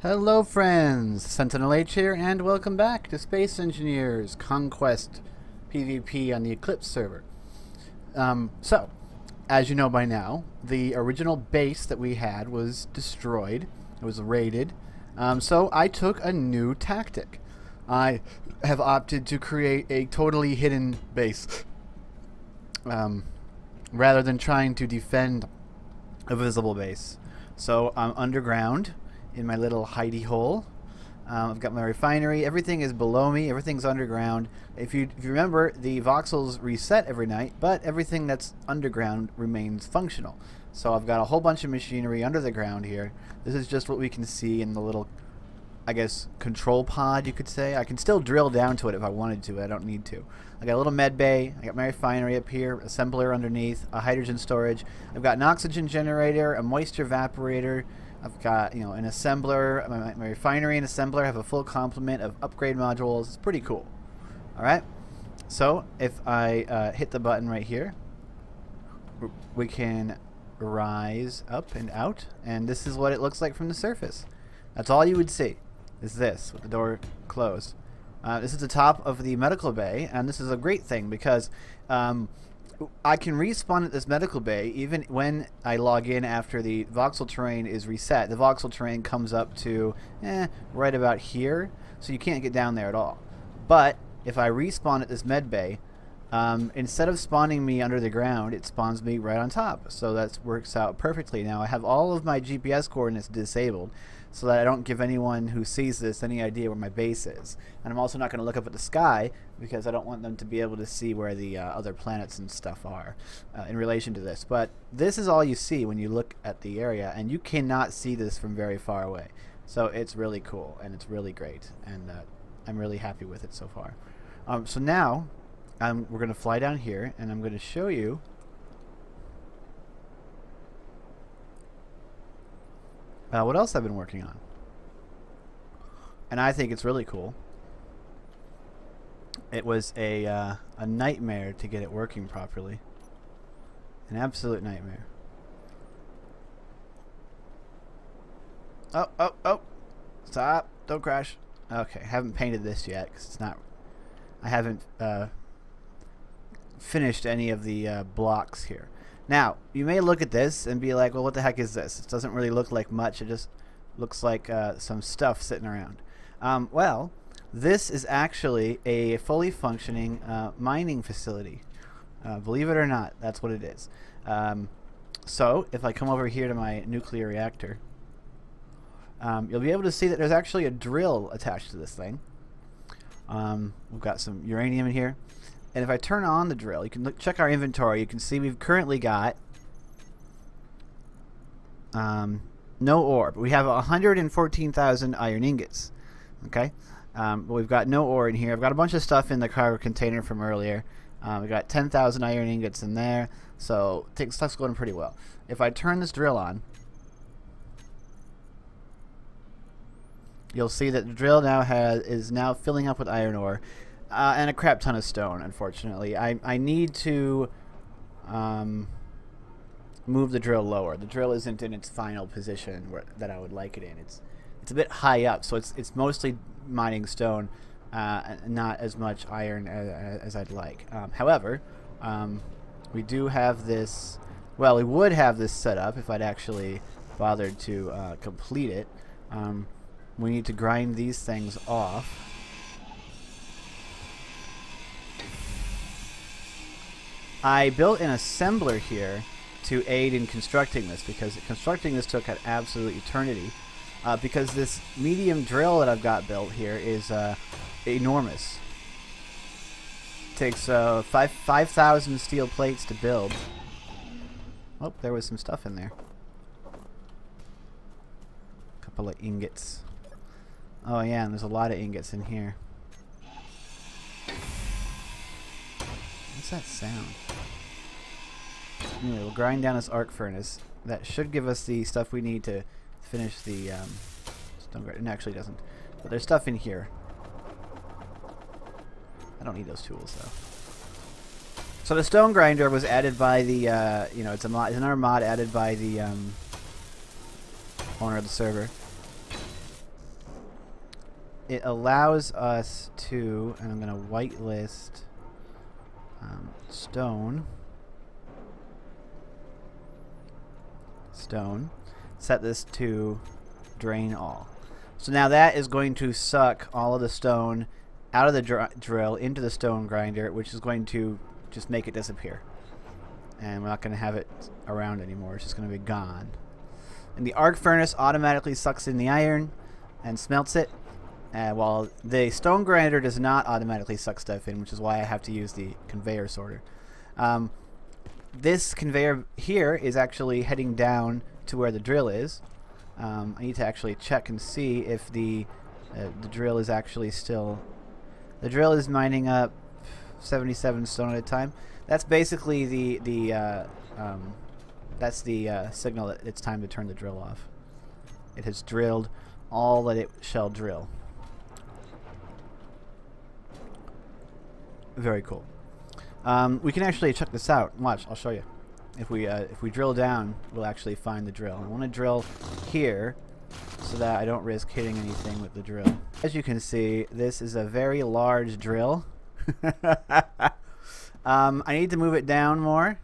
Hello friends, SentinalhMC here, and welcome back to Space Engineers Conquest PvP on the Eclipse server. So, as you know by now, the original base that we had was destroyed. It was raided. So I took a new tactic. I have opted to create a totally hidden base. Rather than trying to defend a visible base. So I'm underground in my little hidey hole. I've got my refinery. Everything is below me. Everything's underground. If you remember, the voxels reset every night, but everything that's underground remains functional. So I've got a whole bunch of machinery under the ground here. This is just what we can see in the little, I guess, control pod, you could say. I can still drill down to it if I wanted to, but I don't need to. I got a little med bay. I got my refinery up here, assembler underneath, a hydrogen storage. I've got an oxygen generator, a moisture evaporator. I've got, you know, an assembler. My refinery and assembler have a full complement of upgrade modules. It's pretty cool. All right. So if I hit the button right here, we can rise up and out, and this is what it looks like from the surface. That's all you would see. Is this with the door closed. This is the top of the medical bay, and this is a great thing because I can respawn at this medical bay even when I log in after the voxel terrain is reset. The voxel terrain comes up to right about here, so you can't get down there at all. But if I respawn at this med bay, instead of spawning me under the ground, it spawns me right on top. So that works out perfectly. Now I have all of my GPS coordinates disabled, so that I don't give anyone who sees this any idea where my base is. And I'm also not going to look up at the sky because I don't want them to be able to see where the other planets and stuff are in relation to this. But this is all you see when you look at the area, and you cannot see this from very far away. So it's really cool, and it's really great, and I'm really happy with it so far. So now we're going to fly down here, and I'm going to show you what else I've been working on. And I think it's really cool. It was a nightmare to get it working properly. An absolute nightmare. Oh. Stop. Don't crash. Okay, I haven't painted this yet because it's not... I haven't finished any of the blocks here. Now, you may look at this and be like, well, what the heck is this? It doesn't really look like much. It just looks like some stuff sitting around. Well, this is actually a fully functioning mining facility. Believe it or not, that's what it is. So, if I come over here to my nuclear reactor, you'll be able to see that there's actually a drill attached to this thing. We've got some uranium in here. And if I turn on the drill, you can check our inventory. You can see we've currently got no ore, but we have 114,000 iron ingots. Okay, but we've got no ore in here. I've got a bunch of stuff in the cargo container from earlier. We've got 10,000 iron ingots in there, so stuff's going pretty well. If I turn this drill on, you'll see that the drill now is now filling up with iron ore. And a crap ton of stone, unfortunately. I need to move the drill lower. The drill isn't in its final position that I would like it in. It's a bit high up, so it's mostly mining stone, not as much iron as I'd like. However, we do have this... Well, we would have this set up if I'd actually bothered to complete it. We need to grind these things off. I built an assembler here to aid in constructing this because constructing this took an absolute eternity because this medium drill that I've got built here is enormous. It takes 5,000 steel plates to build. Oh, there was some stuff in there. A couple of ingots. Oh yeah, and there's a lot of ingots in here. What's that sound? Anyway, we'll grind down this arc furnace. That should give us the stuff we need to finish the stone grind. It actually doesn't. But there's stuff in here. I don't need those tools though. So the stone grinder was added by the, it's another mod added by the owner of the server. It allows us to, and I'm going to whitelist stone. Set this to drain all. So now that is going to suck all of the stone out of the drill into the stone grinder, which is going to just make it disappear. And we're not going to have it around anymore. It's just going to be gone. And the arc furnace automatically sucks in the iron and smelts it, while the stone grinder does not automatically suck stuff in, which is why I have to use the conveyor sorter. This conveyor here is actually heading down to where the drill is. I need to actually check and see if the drill is actually still... The drill is mining up 77 stone at a time. That's basically the signal that it's time to turn the drill off. It has drilled all that it shall drill. Very cool. We can actually check this out. Watch, I'll show you. If we drill down, we'll actually find the drill. I want to drill here so that I don't risk hitting anything with the drill. As you can see, this is a very large drill. I need to move it down more.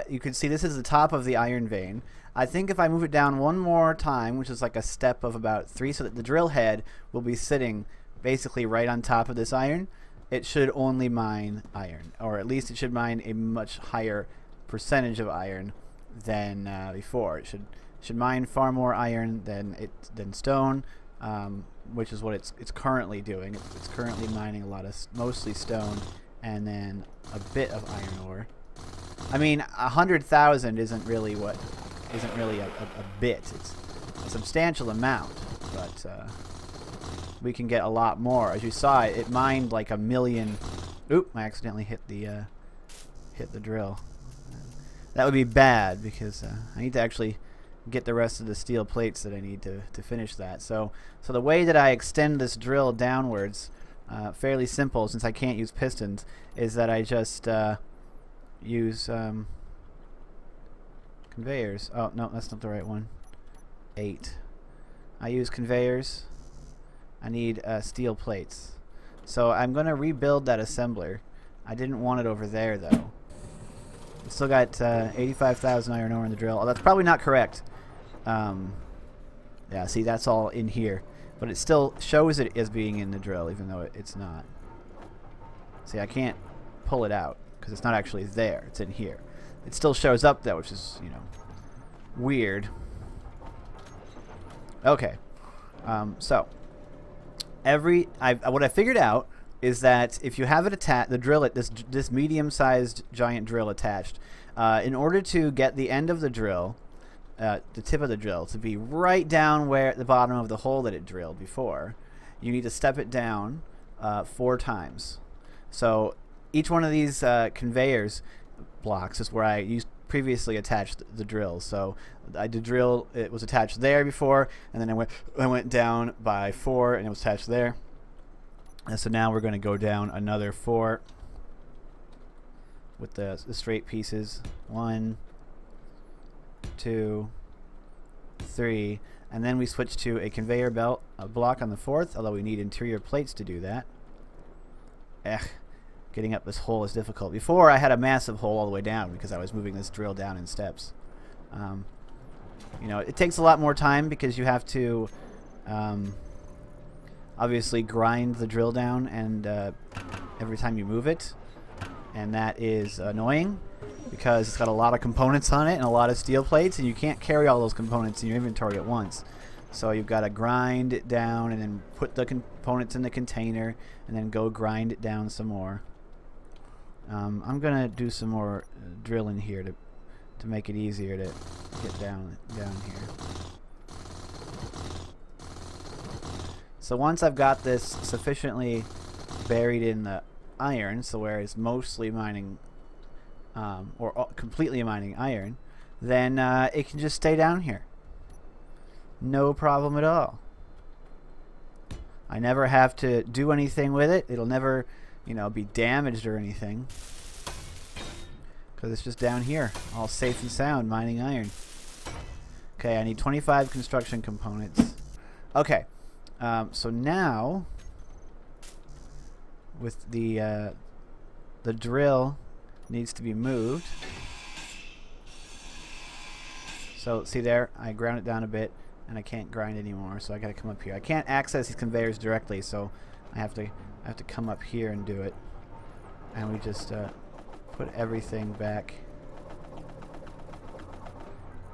You can see this is the top of the iron vein. I think if I move it down one more time, which is like a step of about 3, so that the drill head will be sitting basically right on top of this iron, it should only mine iron, or at least it should mine a much higher percentage of iron than before. It should mine far more iron than stone, which is what it's currently doing. It's currently mining a lot of mostly stone and then a bit of iron ore. I mean, 100,000 isn't really a bit. It's a substantial amount, but we can get a lot more. As you saw, it mined like 1 million. Oop! I accidentally hit the drill. That would be bad because I need to actually get the rest of the steel plates that I need to finish that. So the way that I extend this drill downwards, fairly simple since I can't use pistons, is that I just use conveyors. Oh no, that's not the right one. 8. I use conveyors. I need steel plates. So I'm going to rebuild that assembler. I didn't want it over there though. It's still got 85,000 iron ore in the drill. Oh, that's probably not correct. Yeah, see, that's all in here. But it still shows it as being in the drill, even though it's not. See, I can't pull it out because it's not actually there. It's in here. It still shows up though, which is, you know, weird. Okay. So what I figured out is that if you have it attached, the drill, this medium-sized giant drill attached, in order to get the end of the drill, the tip of the drill, to be right down where at the bottom of the hole that it drilled before, you need to step it down 4 times. So each one of these conveyors blocks is where I previously attached the drill. So I did drill, it was attached there before, and then I went down by 4 and it was attached there. And so now we're going to go down another 4 with the straight pieces. 1, 2, 3, and then we switch to a conveyor belt block on the 4th, although we need interior plates to do that. Getting up this hole is difficult. Before I had a massive hole all the way down because I was moving this drill down in steps. You know, it takes a lot more time because you have to obviously grind the drill down and every time you move it, and that is annoying because it's got a lot of components on it and a lot of steel plates, and you can't carry all those components in your inventory at once. So you've got to grind it down and then put the components in the container and then go grind it down some more. I'm gonna do some more drilling here to make it easier to get down here. So once I've got this sufficiently buried in the iron, so where it's mostly mining or completely mining iron, then it can just stay down here. No problem at all. I never have to do anything with it. It'll never, you know, be damaged or anything because it's just down here, all safe and sound, mining iron. Okay, I need 25 construction components. Okay, so now with the drill needs to be moved. So see there, I ground it down a bit, and I can't grind anymore. So I got to come up here. I can't access these conveyors directly, so I have to come up here and do it. And we just put everything back.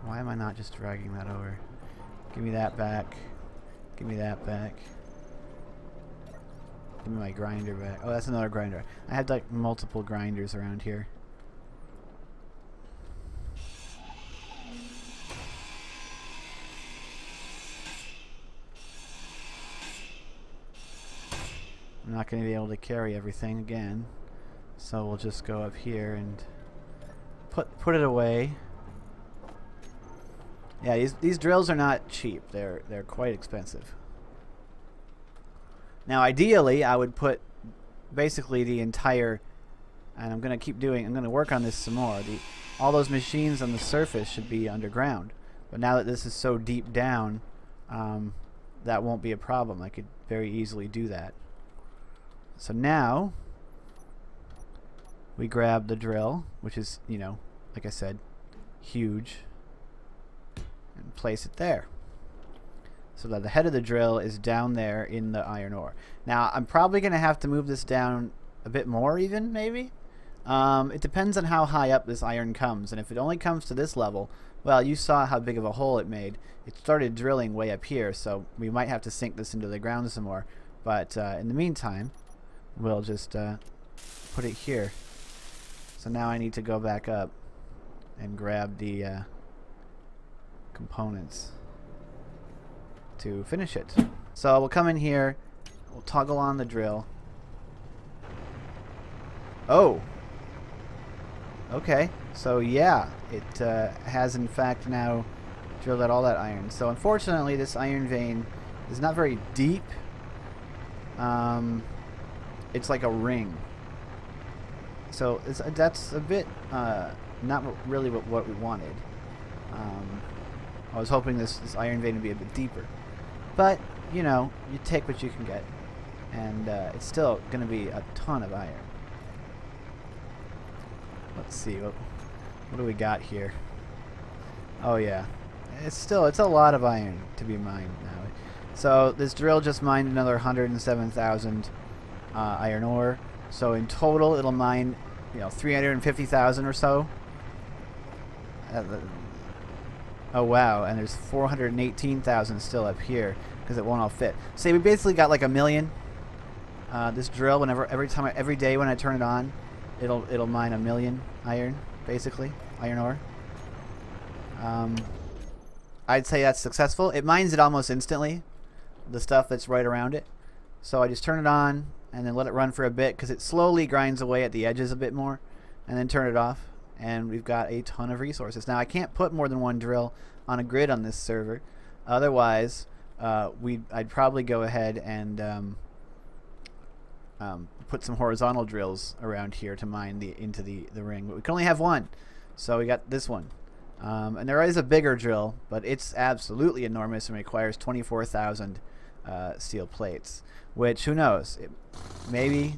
Why am I not just dragging that over? Give me that back. Give me that back. Give me my grinder back. Oh, that's another grinder. I had like multiple grinders around here. I'm not going to be able to carry everything again, so we'll just go up here and put it away. Yeah, these drills are not cheap. They're quite expensive. Now, ideally, I would put basically the entire, and I'm going to keep doing. I'm going to work on this some more. All those machines on the surface should be underground, but now that this is so deep down, that won't be a problem. I could very easily do that. So now we grab the drill, which is, you know, like I said, huge, and place it there. So that the head of the drill is down there in the iron ore. Now, I'm probably going to have to move this down a bit more even, maybe. It depends on how high up this iron comes. And if it only comes to this level, well, you saw how big of a hole it made. It started drilling way up here, so we might have to sink this into the ground some more. But in the meantime, we'll just put it here. So now I need to go back up and grab the components to finish it. So we'll come in here, we'll toggle on the drill. Oh! Okay, so yeah, it has in fact now drilled out all that iron. So unfortunately this iron vein is not very deep. It's like a ring. So that's a bit not really what we wanted. I was hoping this iron vein would be a bit deeper. But, you know, you take what you can get. And it's still going to be a ton of iron. Let's see, what do we got here? Oh yeah, it's a lot of iron to be mined now. So this drill just mined another 107,000 iron ore. So in total, it'll mine, you know, 350,000 or so. Oh wow, and there's 418,000 still up here because it won't all fit. See, we basically got like a million. This drill, every day when I turn it on, it'll mine a million iron, basically, iron ore. I'd say that's successful. It mines it almost instantly, the stuff that's right around it. So I just turn it on and then let it run for a bit because it slowly grinds away at the edges a bit more, and then turn it off. And we've got a ton of resources. Now I can't put more than one drill on a grid on this server. Otherwise, I'd probably go ahead and put some horizontal drills around here to mine into the ring. But we can only have one, so we got this one. And there is a bigger drill, but it's absolutely enormous and requires 24,000 steel plates. Which, who knows? Maybe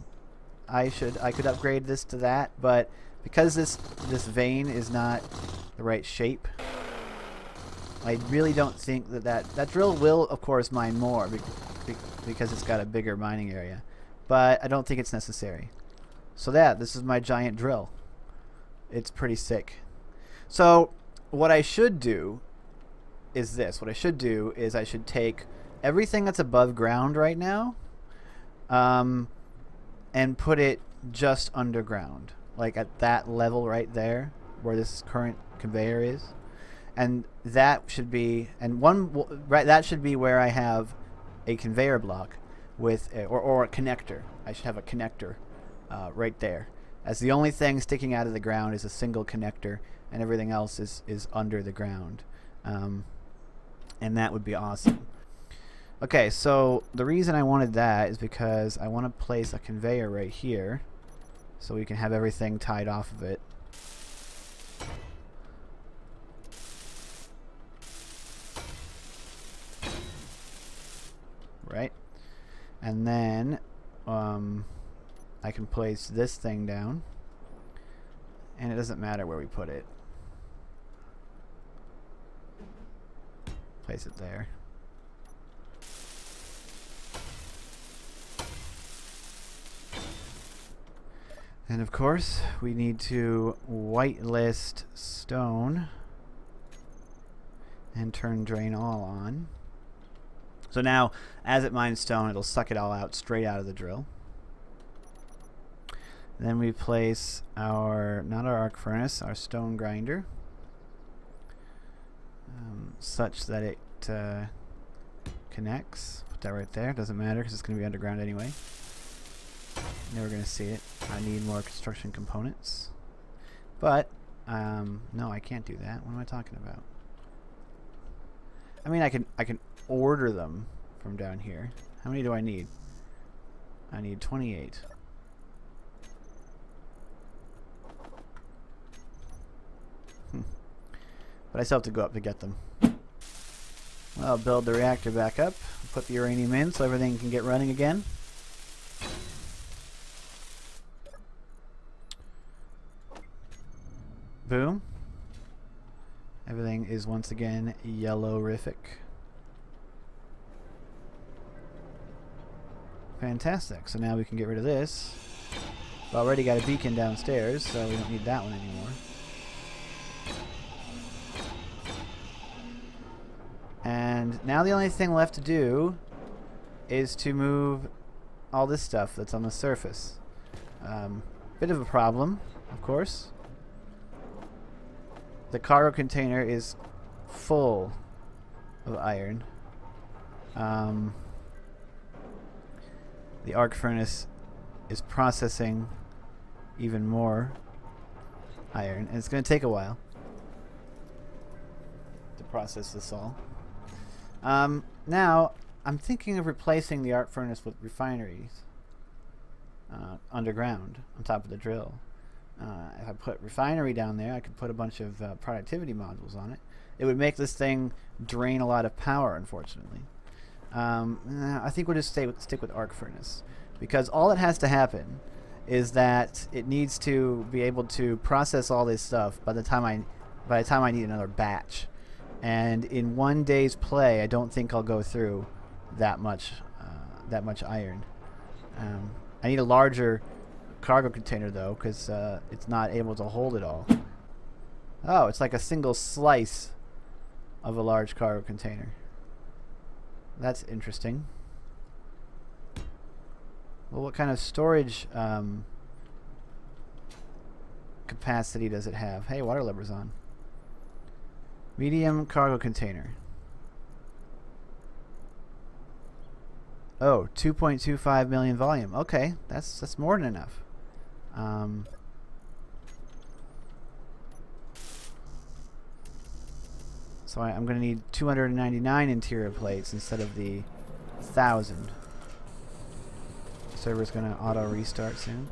I could upgrade this to that, but because this vein is not the right shape, I really don't think that drill will, of course, mine more because it's got a bigger mining area. But I don't think it's necessary. So this is my giant drill. It's pretty sick. So what I should do is this. What I should do is I should take everything that's above ground right now and put it just underground. Like at that level right there where this current conveyor is. And that should be, that should be where I have a conveyor block with or a connector. I should have a connector right there. As the only thing sticking out of the ground is a single connector, and everything else is under the ground. And that would be awesome. Okay, so the reason I wanted that is because I want to place a conveyor right here so we can have everything tied off of it. right? And then I can place this thing down, and it doesn't matter where we put it. Place it there. And of course, we need to whitelist stone and turn drain all on. So now, as it mines stone, it'll suck it all out straight out of the drill. Then we place our, not our arc furnace, our stone grinder, such that it connects. Put that right there. Doesn't matter because it's going to be underground anyway. Never going to see it. I need more construction components. But, no, I can't do that. What am I talking about? I mean, I can order them from down here. How many do I need? I need 28. But I still have to go up to get them. Well, I'll build the reactor back up. Put the uranium in so everything can get running again. Boom. Everything is once again yellow-rific. Fantastic. So now we can get rid of this. We've already got a beacon downstairs, so we don't need that one anymore. And now the only thing left to do is to move all this stuff that's on the surface. Bit of a problem, of course. The cargo container is full of iron. The arc furnace is processing even more iron, and it's going to take a while to process this all. Now, I'm thinking of replacing the arc furnace with refineries underground on top of the drill. If I put refinery down there, I could put a bunch of productivity modules on it. It would make this thing drain a lot of power, unfortunately. I think we'll just stick with arc furnace, because all that has to happen is that it needs to be able to process all this stuff by the time I need another batch. And in one day's play, I don't think I'll go through that much iron. I need a larger cargo container though, because it's not able to hold it all. Oh, it's like a single slice of a large cargo container. That's interesting. Well, what kind of storage capacity does it have? Hey, Waterlubber's on. Medium cargo container. Oh, 2.25 million volume. Okay, that's more than enough. So I'm going to need 299 interior plates instead of the 1,000. Server's going to auto restart soon.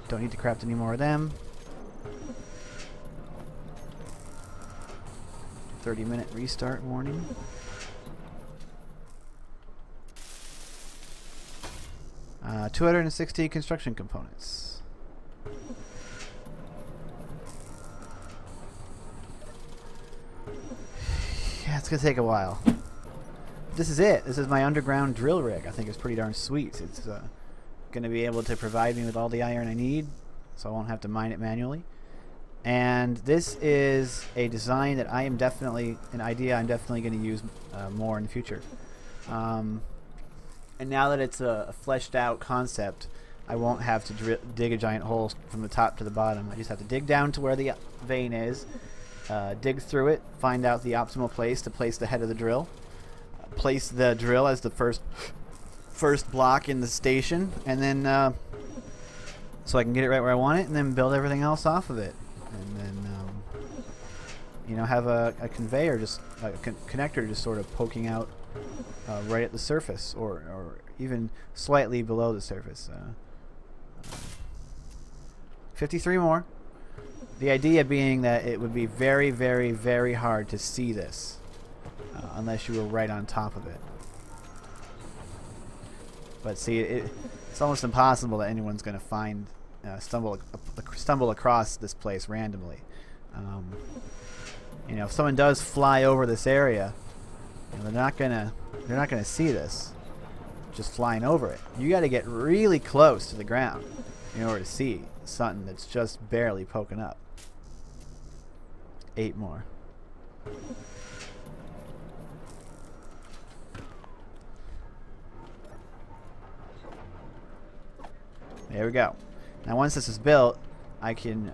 Don't need to craft any more of them. 30-minute restart warning. Uh, 260 construction components. Yeah, it's gonna take a while. This is it. This is my underground drill rig. I think it's pretty darn sweet. It's gonna be able to provide me with all the iron I need, so I won't have to mine it manually. And this is a design that an idea I'm definitely going to use more in the future. And now that it's a fleshed out concept, I won't have to dig a giant hole from the top to the bottom. I just have to dig down to where the vein is, dig through it, find out the optimal place to place the head of the drill, place the drill as the first block in the station, and then so I can get it right where I want it, and then build everything else off of it. And then, have a conveyor, just a connector just sort of poking out right at the surface, or even slightly below the surface. 53 more. The idea being that it would be very, very, very hard to see this unless you were right on top of it. But see, it's almost impossible that anyone's going to find stumble across this place randomly. You know, if someone does fly over this area, you know, they're not gonna see this just flying over it. You got to get really close to the ground in order to see something that's just barely poking up. 8 more. There we go. Now once this is built, I can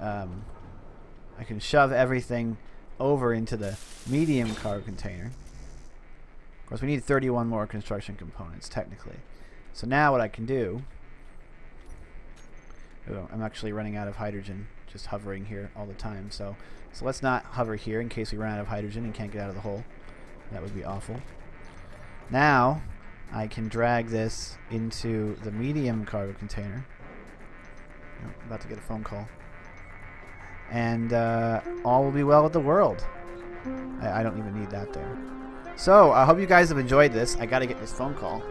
shove everything over into the medium cargo container. Of course, we need 31 more construction components technically. So now what I can do, I'm actually running out of hydrogen just hovering here all the time. So let's not hover here in case we run out of hydrogen and can't get out of the hole. That would be awful. Now I can drag this into the medium cargo container. Oh, I'm about to get a phone call. And all will be well with the world. I don't even need that there. So I hope you guys have enjoyed this. I got to get this phone call.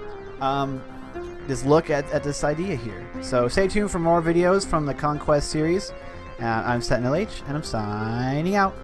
Just look at this idea here. So stay tuned for more videos from the Conquest series. I'm SentinalH, and I'm signing out.